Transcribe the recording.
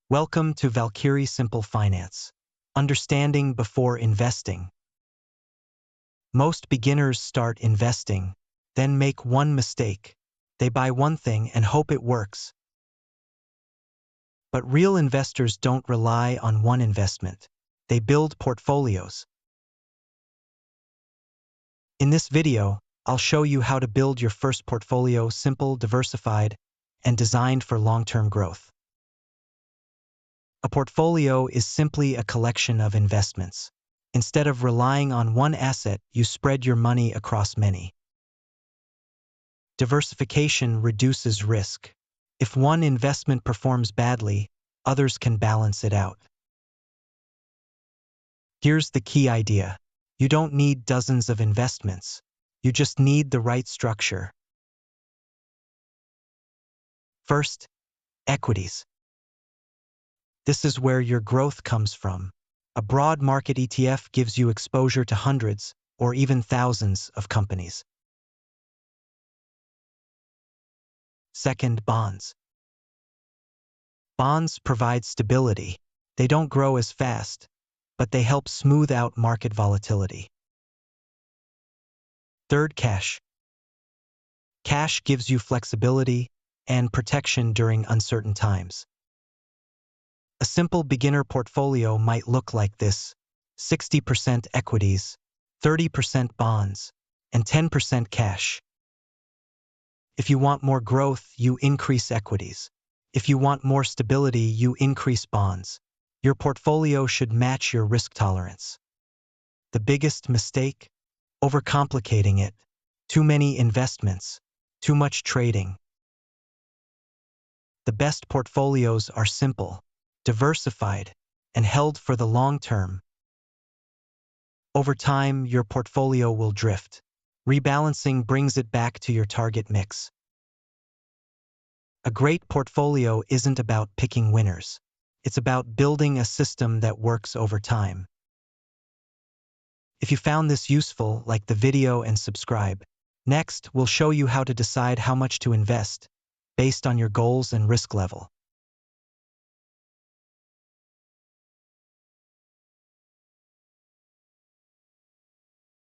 Welcome to Valkyrie Simple Finance. Understanding before investing. Most beginners start investing, then make one mistake. They buy one thing and hope it works. But real investors don't rely on one investment. They build portfolios. In this video, I'll show you how to build your first portfolio simple, diversified, and designed for long-term growth. A portfolio is simply a collection of investments. Instead of relying on one asset, you spread your money across many. Diversification reduces risk. If one investment performs badly, others can balance it out. Here's the key idea. You don't need dozens of investments. You just need the right structure. First, equities. This is where your growth comes from. A broad market ETF gives you exposure to hundreds or even thousands of companies. Second, bonds. Bonds provide stability. They don't grow as fast, but they help smooth out market volatility. Third, cash. Cash gives you flexibility and protection during uncertain times. A simple beginner portfolio might look like this: 60% equities, 30% bonds, and 10% cash. If you want more growth, you increase equities. If you want more stability, you increase bonds. Your portfolio should match your risk tolerance. The biggest mistake? Overcomplicating it. Too many investments. Too much trading. The best portfolios are simple, diversified, and held for the long term. Over time, your portfolio will drift. Rebalancing brings it back to your target mix. A great portfolio isn't about picking winners. It's about building a system that works over time. If you found this useful, like the video and subscribe. Next, we'll show you how to decide how much to invest based on your goals and risk level.